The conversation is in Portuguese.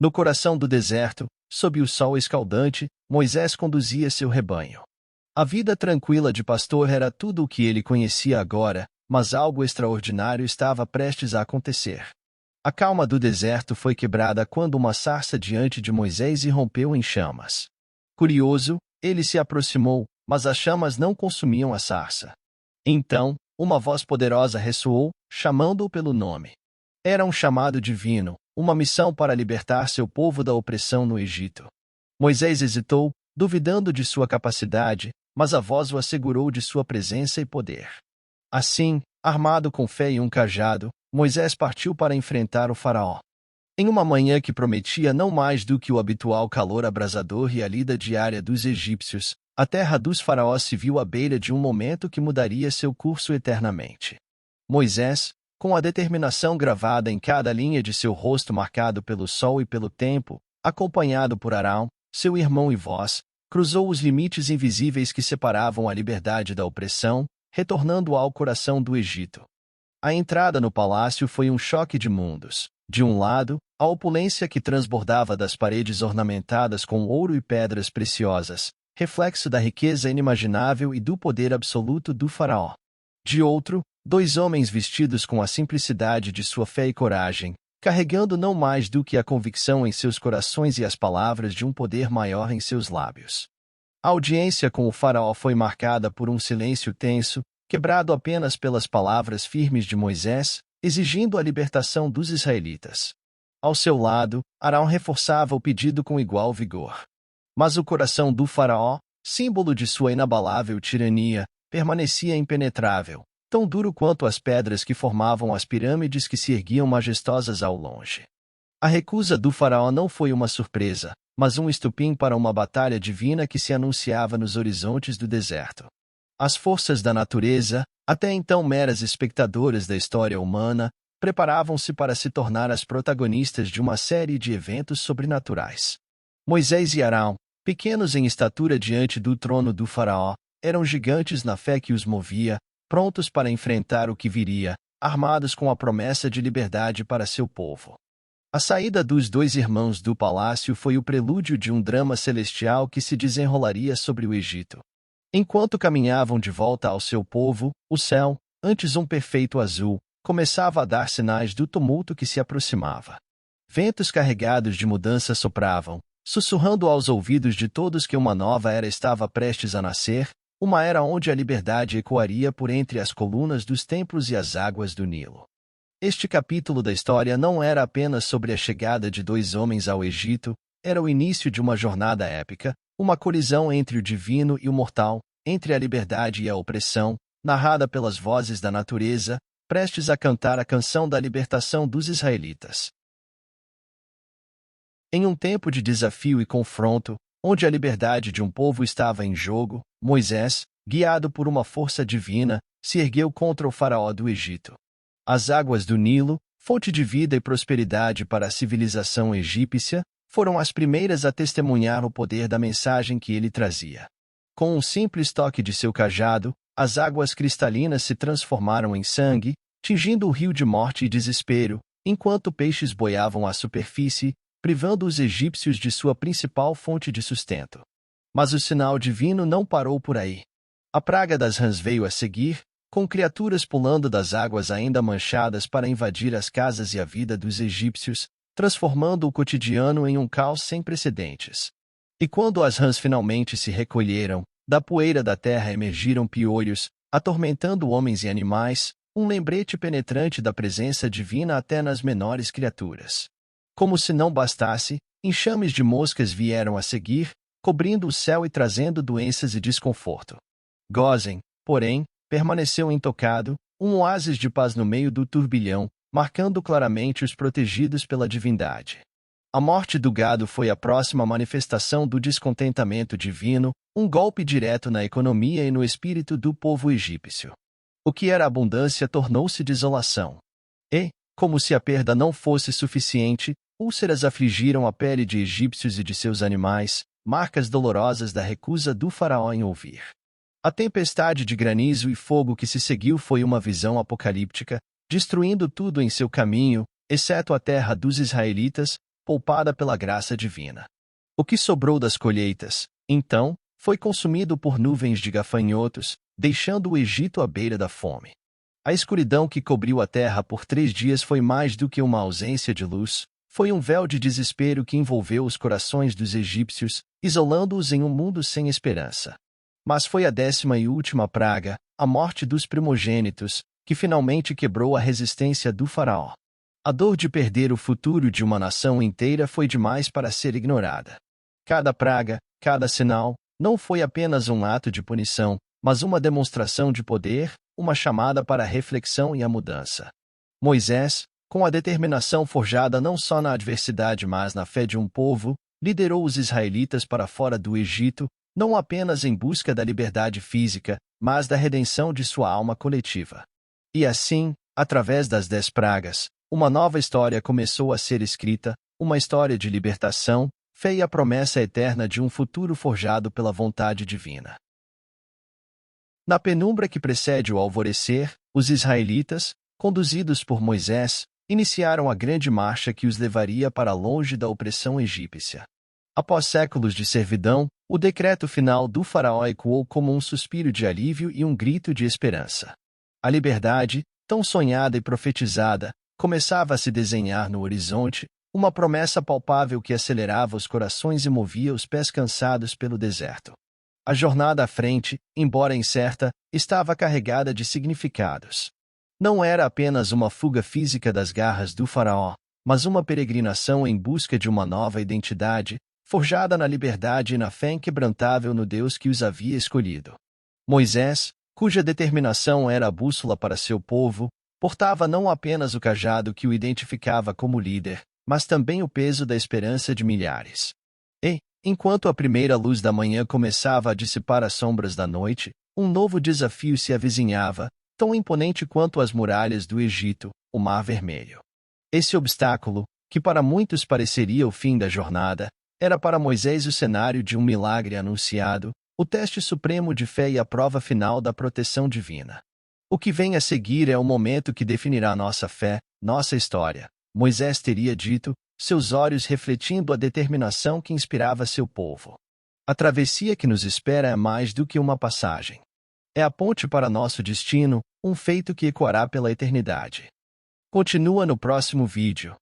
No coração do deserto, sob o sol escaldante, Moisés conduzia seu rebanho. A vida tranquila de pastor era tudo o que ele conhecia agora, mas algo extraordinário estava prestes a acontecer. A calma do deserto foi quebrada quando uma sarça diante de Moisés irrompeu em chamas. Curioso, ele se aproximou, mas as chamas não consumiam a sarça. Então, uma voz poderosa ressoou, chamando-o pelo nome. Era um chamado divino, uma missão para libertar seu povo da opressão no Egito. Moisés hesitou, duvidando de sua capacidade, mas a voz o assegurou de sua presença e poder. Assim, armado com fé e um cajado, Moisés partiu para enfrentar o faraó. Em uma manhã que prometia não mais do que o habitual calor abrasador e a lida diária dos egípcios, a terra dos faraós se viu à beira de um momento que mudaria seu curso eternamente. Moisés, com a determinação gravada em cada linha de seu rosto marcado pelo sol e pelo tempo, acompanhado por Arão, seu irmão e voz, cruzou os limites invisíveis que separavam a liberdade da opressão, retornando ao coração do Egito. A entrada no palácio foi um choque de mundos. De um lado, a opulência que transbordava das paredes ornamentadas com ouro e pedras preciosas, reflexo da riqueza inimaginável e do poder absoluto do faraó. De outro, dois homens vestidos com a simplicidade de sua fé e coragem, carregando não mais do que a convicção em seus corações e as palavras de um poder maior em seus lábios. A audiência com o faraó foi marcada por um silêncio tenso, quebrado apenas pelas palavras firmes de Moisés, exigindo a libertação dos israelitas. Ao seu lado, Arão reforçava o pedido com igual vigor. Mas o coração do faraó, símbolo de sua inabalável tirania, permanecia impenetrável, tão duro quanto as pedras que formavam as pirâmides que se erguiam majestosas ao longe. A recusa do faraó não foi uma surpresa, mas um estupim para uma batalha divina que se anunciava nos horizontes do deserto. As forças da natureza, até então meras espectadoras da história humana, preparavam-se para se tornar as protagonistas de uma série de eventos sobrenaturais. Moisés e Arão, pequenos em estatura diante do trono do faraó, eram gigantes na fé que os movia, prontos para enfrentar o que viria, armados com a promessa de liberdade para seu povo. A saída dos dois irmãos do palácio foi o prelúdio de um drama celestial que se desenrolaria sobre o Egito. Enquanto caminhavam de volta ao seu povo, o céu, antes um perfeito azul, começava a dar sinais do tumulto que se aproximava. Ventos carregados de mudança sopravam, sussurrando aos ouvidos de todos que uma nova era estava prestes a nascer, uma era onde a liberdade ecoaria por entre as colunas dos templos e as águas do Nilo. Este capítulo da história não era apenas sobre a chegada de dois homens ao Egito, era o início de uma jornada épica, uma colisão entre o divino e o mortal, entre a liberdade e a opressão, narrada pelas vozes da natureza, prestes a cantar a canção da libertação dos israelitas. Em um tempo de desafio e confronto, onde a liberdade de um povo estava em jogo, Moisés, guiado por uma força divina, se ergueu contra o faraó do Egito. As águas do Nilo, fonte de vida e prosperidade para a civilização egípcia, foram as primeiras a testemunhar o poder da mensagem que ele trazia. Com um simples toque de seu cajado, as águas cristalinas se transformaram em sangue, tingindo o rio de morte e desespero, enquanto peixes boiavam à superfície, privando os egípcios de sua principal fonte de sustento. Mas o sinal divino não parou por aí. A praga das rãs veio a seguir, com criaturas pulando das águas ainda manchadas para invadir as casas e a vida dos egípcios, transformando o cotidiano em um caos sem precedentes. E quando as rãs finalmente se recolheram, da poeira da terra emergiram piolhos, atormentando homens e animais, um lembrete penetrante da presença divina até nas menores criaturas. Como se não bastasse, enxames de moscas vieram a seguir, cobrindo o céu e trazendo doenças e desconforto. Gósen, porém, permaneceu intocado, um oásis de paz no meio do turbilhão, marcando claramente os protegidos pela divindade. A morte do gado foi a próxima manifestação do descontentamento divino, um golpe direto na economia e no espírito do povo egípcio. O que era abundância tornou-se desolação. E, como se a perda não fosse suficiente, úlceras afligiram a pele de egípcios e de seus animais, marcas dolorosas da recusa do faraó em ouvir. A tempestade de granizo e fogo que se seguiu foi uma visão apocalíptica, destruindo tudo em seu caminho, exceto a terra dos israelitas, poupada pela graça divina. O que sobrou das colheitas, então, foi consumido por nuvens de gafanhotos, deixando o Egito à beira da fome. A escuridão que cobriu a terra por 3 dias foi mais do que uma ausência de luz, foi um véu de desespero que envolveu os corações dos egípcios, isolando-os em um mundo sem esperança. Mas foi a 10ª e última praga, a morte dos primogênitos, que finalmente quebrou a resistência do faraó. A dor de perder o futuro de uma nação inteira foi demais para ser ignorada. Cada praga, cada sinal, não foi apenas um ato de punição, mas uma demonstração de poder, uma chamada para a reflexão e a mudança. Moisés, com a determinação forjada não só na adversidade mas na fé de um povo, liderou os israelitas para fora do Egito, não apenas em busca da liberdade física, mas da redenção de sua alma coletiva. E assim, através das 10 pragas, uma nova história começou a ser escrita, uma história de libertação, fé e a promessa eterna de um futuro forjado pela vontade divina. Na penumbra que precede o alvorecer, os israelitas, conduzidos por Moisés, iniciaram a grande marcha que os levaria para longe da opressão egípcia. Após séculos de servidão, o decreto final do faraó ecoou como um suspiro de alívio e um grito de esperança. A liberdade, tão sonhada e profetizada, começava a se desenhar no horizonte, uma promessa palpável que acelerava os corações e movia os pés cansados pelo deserto. A jornada à frente, embora incerta, estava carregada de significados. Não era apenas uma fuga física das garras do faraó, mas uma peregrinação em busca de uma nova identidade, forjada na liberdade e na fé inquebrantável no Deus que os havia escolhido. Moisés, cuja determinação era a bússola para seu povo, portava não apenas o cajado que o identificava como líder, mas também o peso da esperança de milhares. E, enquanto a primeira luz da manhã começava a dissipar as sombras da noite, um novo desafio se avizinhava, tão imponente quanto as muralhas do Egito, o Mar Vermelho. Esse obstáculo, que para muitos pareceria o fim da jornada, era para Moisés o cenário de um milagre anunciado, o teste supremo de fé e a prova final da proteção divina. O que vem a seguir é o momento que definirá nossa fé, nossa história. Moisés teria dito, seus olhos refletindo a determinação que inspirava seu povo. A travessia que nos espera é mais do que uma passagem. É a ponte para nosso destino, um feito que ecoará pela eternidade. Continua no próximo vídeo.